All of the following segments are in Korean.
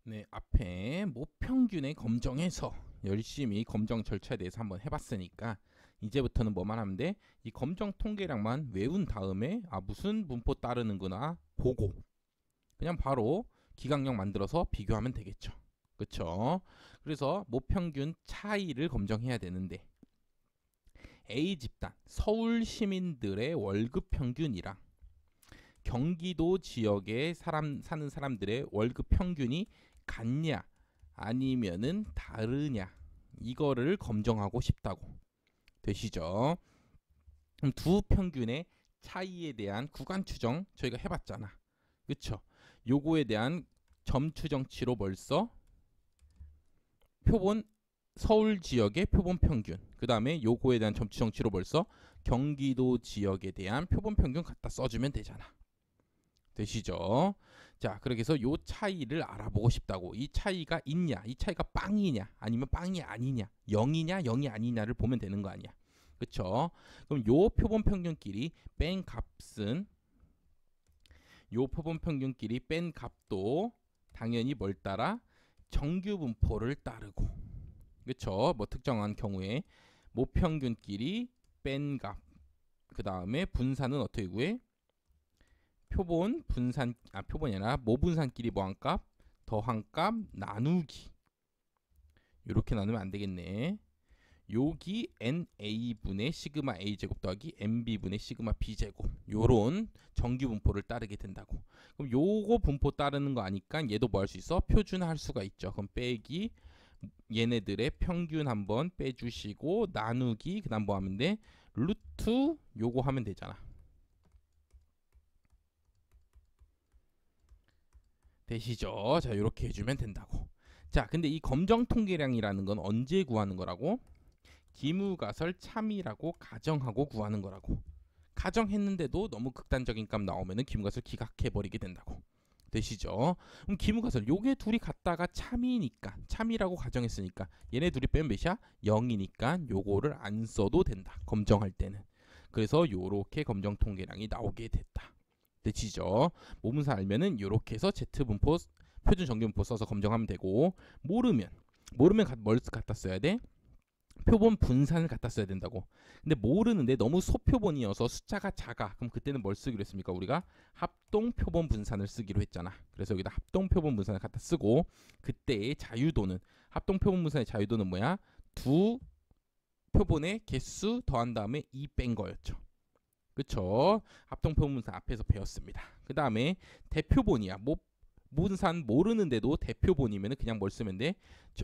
네, 앞에 모평균의 검정해서 열심히 검정 절차에 대해서 한번 해봤으니까 이제부터는 뭐만 하면 돼? 이 검정 통계량만 외운 다음에 무슨 분포 따르는구나 보고 그냥 바로 기강령 만들어서 비교하면 되겠죠. 그쵸? 그래서 모평균 차이를 검정해야 되는데 A 집단 서울 시민들의 월급 평균이랑 경기도 지역에 사는 사람들의 월급 평균이 같냐 아니면은 다르냐 이거를 검정하고 싶다고 되시죠. 그럼 두 평균의 차이에 대한 구간 추정 저희가 해봤잖아. 그쵸? 요거에 대한 점 추정치로 벌써 표본 서울 지역의 표본 평균 그 다음에 요거에 대한 점 추정치로 벌써 경기도 지역에 대한 표본 평균 갖다 써주면 되잖아. 되시죠? 자, 그렇게 해서 요 차이를 알아보고 싶다고. 이 차이가 있냐? 이 차이가 빵이냐? 아니면 빵이 아니냐? 0이냐? 0이 아니냐를 보면 되는 거 아니야. 그쵸? 그럼 요 표본 평균끼리 뺀 값은 요 표본 평균끼리 뺀 값도 당연히 뭘 따라? 정규 분포를 따르고. 그쵸? 뭐 특정한 경우에 모평균끼리 뺀 값. 그 다음에 분산은 어떻게 구해? 표본 분산 표본이 아니라 모분산끼리 뭐한 값 더한 값 나누기 이렇게 나누면 안 되겠네. 여기 NA분의 시그마 A제곱 더하기 MB분의 시그마 B제곱 요런 정규 분포를 따르게 된다고. 그럼 요거 분포 따르는 거 아니까 얘도 뭐 할 수 있어? 표준화할 수가 있죠. 그럼 빼기 얘네들의 평균 한번 빼주시고 나누기 그 다음 뭐 하면 돼? 루트 요거 하면 되잖아. 되시죠? 자, 이렇게 해주면 된다고. 자, 근데 이 검정 통계량이라는 건 언제 구하는 거라고? 기무가설 참이라고 가정하고 구하는 거라고. 가정했는데도 너무 극단적인 값 나오면은 기무가설 기각해버리게 된다고. 되시죠? 그럼 기무가설 요게 둘이 같다가 참이니까 참이라고 가정했으니까 얘네 둘이 빼면 몇이야? 0이니까 요거를 안 써도 된다. 검정할 때는. 그래서 요렇게 검정 통계량이 나오게 됐다. 되시죠? 모분사 알면은 이렇게 해서 Z분포 표준 정규분포 써서 검정하면 되고 모르면 뭘 갖다 써야 돼? 표본 분산을 갖다 써야 된다고. 근데 모르는데 너무 소표본이어서 숫자가 작아. 그럼 그때는 뭘 쓰기로 했습니까? 우리가 합동 표본 분산을 쓰기로 했잖아. 그래서 여기다 합동 표본 분산을 갖다 쓰고 그때의 자유도는 합동 표본 분산의 자유도는 뭐야? 두 표본의 개수 더한 다음에 2 뺀 거였죠. 그쵸? 합동표분산 앞에서 배웠습니다. 그 다음에 대표본이야. 분산 모르는데도 대표본이면 그냥 뭘 쓰면 돼?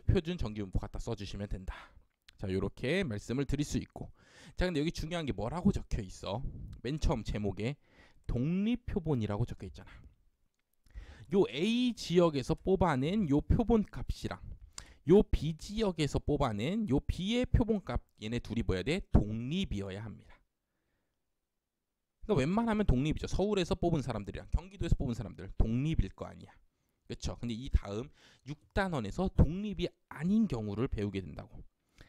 표준 정규분포 갖다 써주시면 된다. 자, 요렇게 말씀을 드릴 수 있고. 자, 근데 여기 중요한 게 뭐라고 적혀 있어? 맨 처음 제목에 독립표본이라고 적혀 있잖아. 요 A 지역에서 뽑아낸 요 표본 값이랑 요 B 지역에서 뽑아낸 요 B의 표본 값 얘네 둘이 뭐야 돼? 독립이어야 합니다. 그러니까 웬만하면 독립이죠. 서울에서 뽑은 사람들이랑 경기도에서 뽑은 사람들 독립일 거 아니야. 그렇죠? 근데 이 다음 6단원에서 독립이 아닌 경우를 배우게 된다고.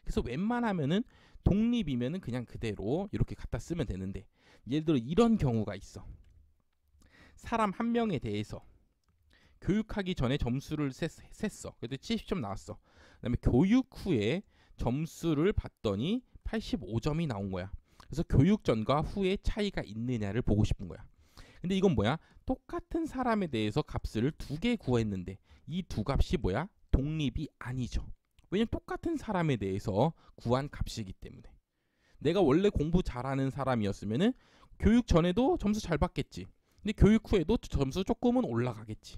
그래서 웬만하면은 독립이면은 그냥 그대로 이렇게 갖다 쓰면 되는데 예를 들어 이런 경우가 있어. 사람 한 명에 대해서 교육하기 전에 점수를 셌어. 그때 70점 나왔어. 그다음에 교육 후에 점수를 봤더니 85점이 나온 거야. 그래서 교육 전과 후에 차이가 있느냐를 보고 싶은 거야. 근데 이건 뭐야? 똑같은 사람에 대해서 값을 두 개 구했는데 이 두 값이 뭐야? 독립이 아니죠. 왜냐면 똑같은 사람에 대해서 구한 값이기 때문에. 내가 원래 공부 잘하는 사람이었으면은 교육 전에도 점수 잘 받겠지. 근데 교육 후에도 점수 조금은 올라가겠지.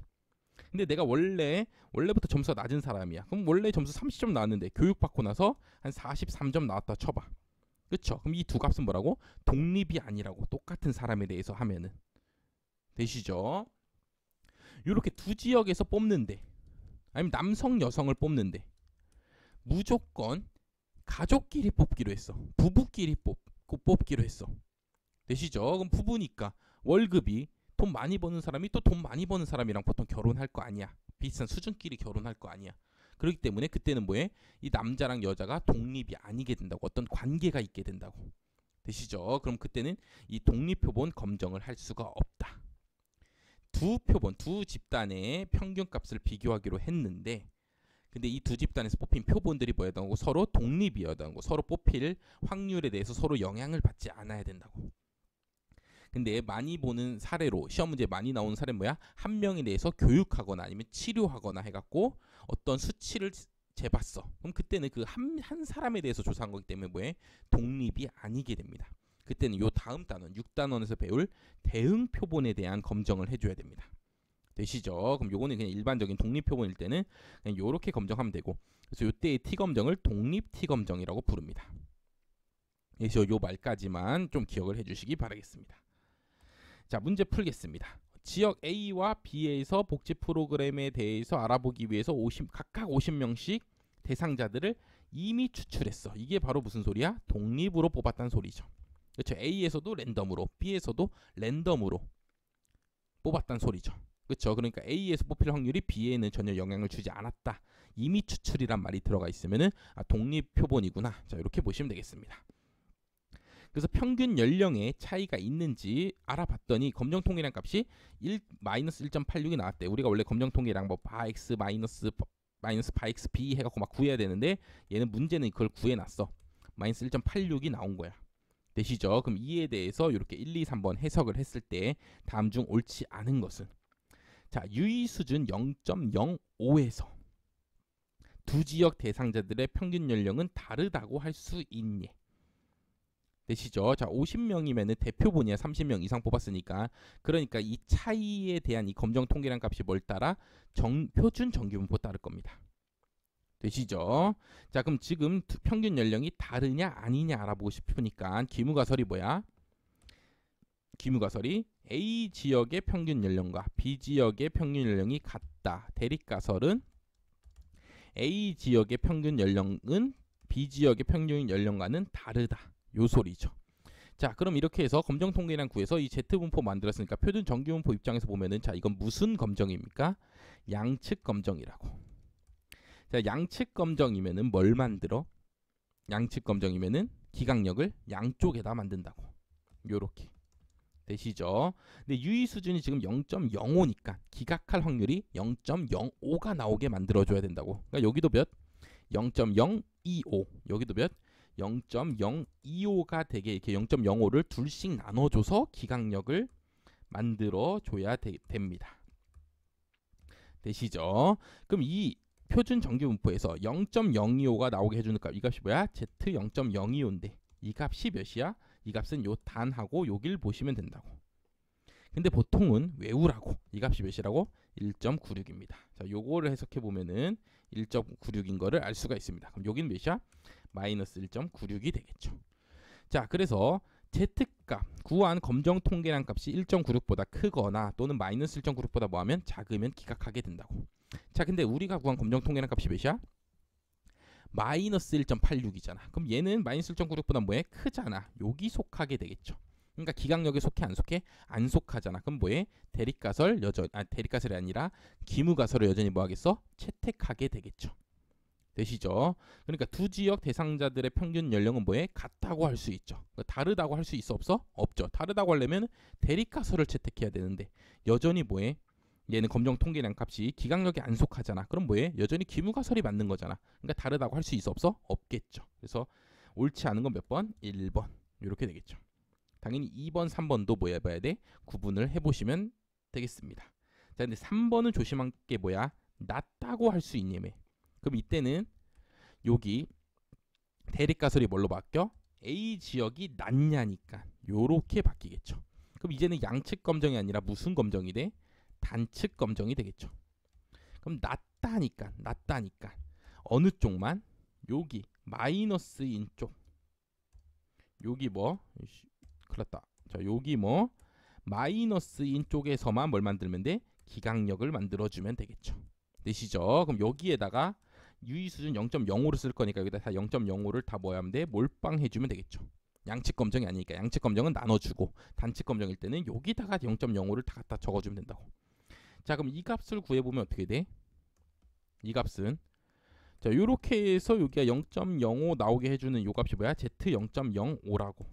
근데 내가 원래부터 점수가 낮은 사람이야. 그럼 원래 점수 30점 나왔는데 교육 받고 나서 한 43점 나왔다 쳐봐. 그쵸? 그럼 이 두 값은 뭐라고? 독립이 아니라고. 똑같은 사람에 대해서 하면은. 되시죠? 이렇게 두 지역에서 뽑는데 아니면 남성 여성을 뽑는데 무조건 가족끼리 뽑기로 했어. 부부끼리 뽑기로 했어. 되시죠? 그럼 부부니까 월급이 돈 많이 버는 사람이 또 돈 많이 버는 사람이랑 보통 결혼할 거 아니야. 비슷한 수준끼리 결혼할 거 아니야. 그렇기 때문에 그때는 뭐해? 이 남자랑 여자가 독립이 아니게 된다고. 어떤 관계가 있게 된다고. 되시죠? 그럼 그때는 이 독립표본 검정을 할 수가 없다. 두 표본, 두 집단의 평균값을 비교하기로 했는데, 근데 이 두 집단에서 뽑힌 표본들이 뭐였던 거고 서로 독립이었던 거고 서로 뽑힐 확률에 대해서 서로 영향을 받지 않아야 된다고. 근데 많이 보는 사례로 시험 문제 많이 나오는 사례는 뭐야? 한 명에 대해서 교육하거나 아니면 치료하거나 해갖고 어떤 수치를 재봤어. 그럼 그때는 그 한 사람에 대해서 조사한 거기 때문에 뭐해? 독립이 아니게 됩니다. 그때는 요 다음 단원 6단원에서 배울 대응 표본에 대한 검정을 해줘야 됩니다. 되시죠? 그럼 요거는 그냥 일반적인 독립 표본일 때는 그냥 요렇게 검정하면 되고, 그래서 요때의 T 검정을 독립 T 검정이라고 부릅니다. 그래서 요 말까지만 좀 기억을 해주시기 바라겠습니다. 자, 문제 풀겠습니다. 지역 A와 B에서 복지 프로그램에 대해서 알아보기 위해서 각각 50명씩 대상자들을 이미 추출했어. 이게 바로 무슨 소리야? 독립으로 뽑았다는 소리죠. 그렇죠? A에서도 랜덤으로, B에서도 랜덤으로 뽑았다는 소리죠. 그렇죠? 그러니까 A에서 뽑힐 확률이 B에는 전혀 영향을 주지 않았다. 이미 추출이란 말이 들어가 있으면은 독립 표본이구나. 자, 이렇게 보시면 되겠습니다. 그래서 평균 연령에 차이가 있는지 알아봤더니 검정 통계량 값이 마이너스 1.86이 나왔대. 우리가 원래 검정 통계량 뭐 바x 마이너스 바x b 해갖고 막 구해야 되는데 얘는 문제는 그걸 구해놨어. 마이너스 1.86이 나온 거야. 되시죠? 그럼 이에 대해서 이렇게 1, 2, 3번 해석을 했을 때 다음 중 옳지 않은 것은, 자, 유의 수준 0.05에서 두 지역 대상자들의 평균 연령은 다르다고 할 수 있니? 되시죠? 자, 50명이면은 대표본이야. 30명 이상 뽑았으니까. 그러니까 이 차이에 대한 이 검정 통계량 값이 뭘 따라? 표준 정규분포 따를 겁니다. 되시죠? 자, 그럼 지금 평균 연령이 다르냐 아니냐 알아보고 싶으니까 기무가설이 뭐야? 기무가설이 A 지역의 평균 연령과 B 지역의 평균 연령이 같다. 대립가설은 A 지역의 평균 연령은 B 지역의 평균 연령과는 다르다. 요 소리죠. 자, 그럼 이렇게 해서 검정 통계량 구해서 이 Z분포 만들었으니까 표준 정규분포 입장에서 보면은, 자, 이건 무슨 검정입니까? 양측 검정이라고. 자, 양측 검정이면은 뭘 만들어? 양측 검정이면은 기각력을 양쪽에다 만든다고. 요렇게. 되시죠? 근데 유의 수준이 지금 0.05니까 기각할 확률이 0.05가 나오게 만들어줘야 된다고. 그러니까 여기도 몇? 0.025. 여기도 몇? 0.025가 되게 이렇게 0.05를 둘씩 나눠줘서 기각력을 만들어줘야 됩니다. 되시죠? 그럼 이 표준 정규분포에서 0.025가 나오게 해주는 값, 이 값이 뭐야? Z 0.025인데 이 값이 몇이야? 이 값은 요 단하고 여길 보시면 된다고. 근데 보통은 외우라고. 이 값이 몇이라고? 1.96입니다. 자, 요거를 해석해 보면은 1.96인 거를 알 수가 있습니다. 그럼 여기는 몇이야? 마이너스 1.96이 되겠죠. 자, 그래서 Z값 구한 검정 통계량 값이 1.96보다 크거나 또는 마이너스 1.96보다 뭐하면 작으면 기각하게 된다고. 자, 근데 우리가 구한 검정 통계량 값이 몇이야? 마이너스 1.86이잖아. 그럼 얘는 마이너스 1.96보다 뭐해? 크잖아. 여기 속하게 되겠죠. 그러니까 기각력에 속해 안 속해? 안 속하잖아. 그럼 뭐해? 대립가설이 아니라 기무가설을 여전히 뭐 하겠어? 채택하게 되겠죠. 되시죠? 그러니까 두 지역 대상자들의 평균 연령은 뭐해? 같다고 할 수 있죠. 다르다고 할 수 있어 없어? 없죠. 다르다고 하려면 대립가설을 채택해야 되는데 여전히 뭐해? 얘는 검정 통계량 값이 기각력에 안 속하잖아. 그럼 뭐해? 여전히 기무가설이 맞는 거잖아. 그러니까 다르다고 할 수 있어 없어? 없겠죠. 그래서 옳지 않은 건 몇 번? 1번. 이렇게 되겠죠. 당연히 2번, 3번도 뭐 해봐야 돼? 구분을 해보시면 되겠습니다. 자, 근데 3번은 조심한 게 뭐야? 낮다고 할 수 있냐며. 그럼 이때는 여기 대립가설이 뭘로 바뀌어? A 지역이 낮냐니까 요렇게 바뀌겠죠. 그럼 이제는 양측 검정이 아니라 무슨 검정이 돼? 단측 검정이 되겠죠. 그럼 낮다니까 어느 쪽만? 여기 마이너스인 쪽. 여기 뭐? 큰일 났다. 자, 여기 뭐? 마이너스인 쪽에서만 뭘 만들면 돼? 기각력을 만들어주면 되겠죠. 되시죠? 그럼 여기에다가 유의 수준 0.05를 쓸 거니까 여기다 다 0.05를 다 뭐 하면 돼? 몰빵해주면 되겠죠. 양측 검정이 아니니까 양측 검정은 나눠주고 단측 검정일 때는 여기다가 0.05를 다 갖다 적어주면 된다고. 자, 그럼 이 값을 구해보면 어떻게 돼? 이 값은 자, 요렇게 해서 여기가 0.05 나오게 해주는 요 값이 뭐야? Z 0.05라고.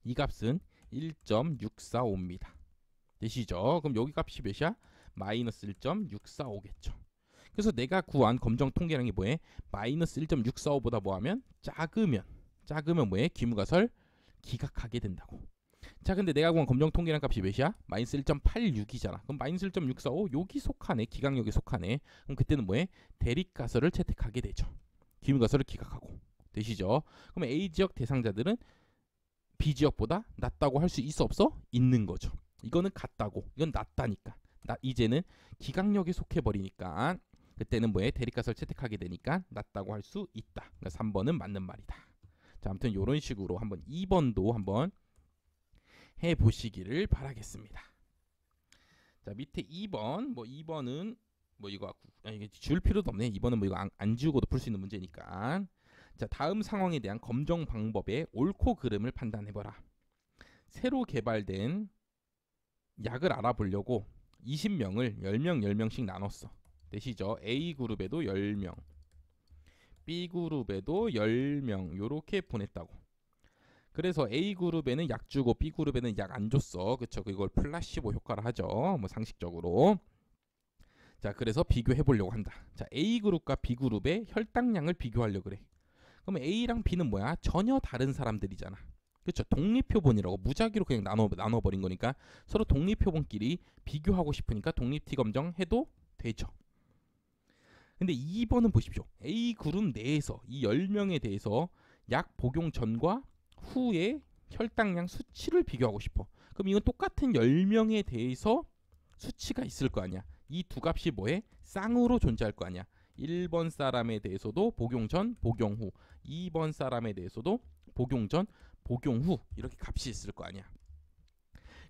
이 값은 1.645입니다. 되시죠? 그럼 여기 값이 몇이야? 마이너스 1.645겠죠. 그래서 내가 구한 검정 통계량이 뭐해? 마이너스 1.645보다 뭐하면 작으면 뭐해? 기무가설 기각하게 된다고. 자, 근데 내가 구한 검정 통계량 값이 몇이야? 마이너스 1.86이잖아. 그럼 마이너스 1.645 여기 속하네. 기각력에 속하네. 그럼 그때는 뭐해? 대립가설을 채택하게 되죠. 기무가설을 기각하고. 되시죠? 그럼 A지역 대상자들은 B지역보다 낮다고 할 수 있어 없어? 있는 거죠. 이거는 같다고. 이건 낮다니까. 이제는 기각력에 속해버리니까 그때는 뭐해? 대립가설 채택하게 되니까 낮다고 할 수 있다. 그러니까 3번은 맞는 말이다. 자, 아무튼 이런 식으로 한번 2번도 한번 해보시기를 바라겠습니다. 자, 밑에 2번 뭐 2번은 뭐 이거 이게 줄 필요도 없네. 2번은 뭐 이거 안 지우고도 풀 수 있는 문제니까. 자, 다음 상황에 대한 검정 방법의 옳고 그름을 판단해보라. 새로 개발된 약을 알아보려고 20명을 10명 10명씩 나눴어. 되시죠? A그룹에도 10명, B그룹에도 10명 요렇게 보냈다고. 그래서 A그룹에는 약 주고 B그룹에는 약 안 줬어. 그쵸? 그걸 플라시보 효과를 하죠. 뭐 상식적으로. 자, 그래서 비교해 보려고 한다. 자, A그룹과 B그룹의 혈당량을 비교하려고 그래. 그럼 A랑 B는 뭐야? 전혀 다른 사람들이잖아. 그렇죠? 독립표본이라고 무작위로 그냥 나눠버린 거니까 서로 독립표본끼리 비교하고 싶으니까 독립T 검정해도 되죠. 근데 2번은 보십시오. A그룹 내에서 이 10명에 대해서 약 복용 전과 후의 혈당량 수치를 비교하고 싶어. 그럼 이건 똑같은 10명에 대해서 수치가 있을 거 아니야. 이 두 값이 뭐해? 쌍으로 존재할 거 아니야. 1번 사람에 대해서도 복용 전, 복용 후. 2번 사람에 대해서도 복용 전, 복용 후. 이렇게 값이 있을 거 아니야.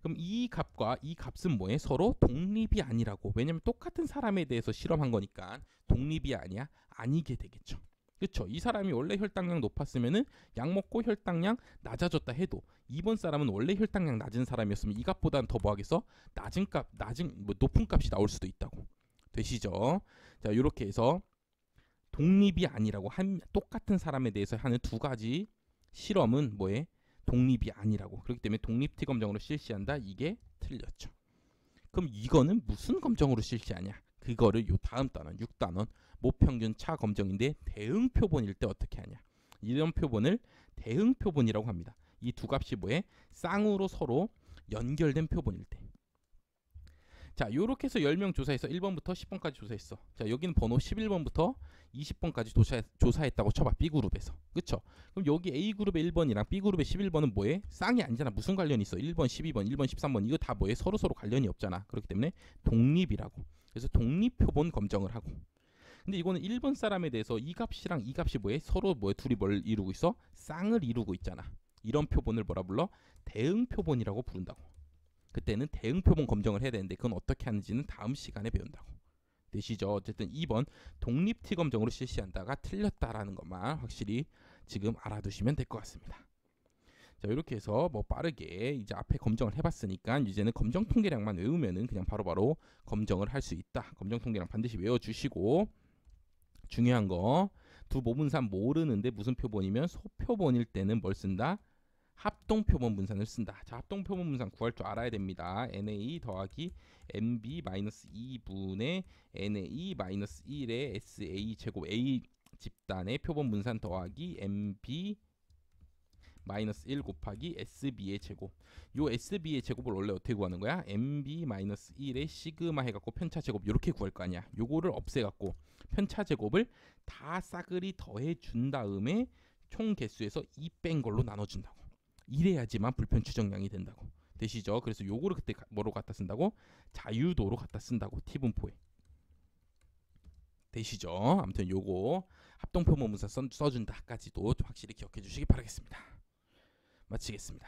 그럼 이 값과 이 값은 뭐해? 서로 독립이 아니라고. 왜냐면 똑같은 사람에 대해서 실험한 거니까 독립이 아니야? 아니게 되겠죠. 그렇죠? 이 사람이 원래 혈당량 높았으면은 약 먹고 혈당량 낮아졌다 해도 2번 사람은 원래 혈당량 낮은 사람이었으면 이 값보다는 더 뭐 하겠어? 높은 값이 나올 수도 있다고. 되시죠? 자, 이렇게 해서 독립이 아니라고 똑같은 사람에 대해서 하는 두 가지 실험은 뭐해? 독립이 아니라고. 그렇기 때문에 독립T 검정으로 실시한다. 이게 틀렸죠. 그럼 이거는 무슨 검정으로 실시하냐? 그거를 요 다음 단원 6단원 모평균 차 검정인데 대응 표본일 때 어떻게 하냐? 이런 표본을 대응 표본이라고 합니다. 이 두 값이 뭐해? 쌍으로 서로 연결된 표본일 때. 자, 요렇게 해서 10명 조사해서 1번부터 10번까지 조사했어. 자, 여기는 번호 11번부터 20번까지 조사했다고 쳐봐. B그룹에서. 그쵸? 그럼 여기 A그룹의 1번이랑 B그룹의 11번은 뭐해? 쌍이 아니잖아. 무슨 관련이 있어? 1번, 12번, 1번, 13번 이거 다 뭐해? 서로 관련이 없잖아. 그렇기 때문에 독립이라고. 그래서 독립표본 검정을 하고. 근데 이거는 1번 사람에 대해서 이 값이랑 이 값이 뭐해? 서로 뭐해? 둘이 뭘 이루고 있어? 쌍을 이루고 있잖아. 이런 표본을 뭐라 불러? 대응 표본이라고 부른다고. 그때는 대응 표본 검정을 해야 되는데 그건 어떻게 하는지는 다음 시간에 배운다고. 되시죠? 어쨌든 2번 독립T 검정으로 실시한다가 틀렸다라는 것만 확실히 지금 알아두시면 될 것 같습니다. 자, 이렇게 해서 뭐 빠르게 이제 앞에 검정을 해봤으니까 이제는 검정 통계량만 외우면은 그냥 바로바로 검정을 할 수 있다. 검정 통계량 반드시 외워주시고, 중요한 거 두 모분산 모르는데 무슨 표본이면 소표본일 때는 뭘 쓴다? 합동표본 분산을 쓴다. 자, 합동표본 분산 구할 줄 알아야 됩니다. NA 더하기 NB-2분의 NA-1의 SA 제곱 A 집단의 표본 분산 더하기 MB-1 곱하기 SB의 제곱. 요 SB의 제곱을 원래 어떻게 구하는 거야? MB-1의 시그마 해갖고 편차 제곱 이렇게 구할 거 아니야. 요거를 없애갖고 편차 제곱을 다 싸그리 더해 준 다음에 총 개수에서 2 뺀 걸로 나눠준다고. 이래야지만 불편 추정량이 된다고. 되시죠? 그래서 요거를 그때 뭐로 갖다 쓴다고? 자유도로 갖다 쓴다고. T분포에. 되시죠? 아무튼 요거 합동표본 분산 써준다까지도 좀 확실히 기억해 주시기 바라겠습니다. 마치겠습니다.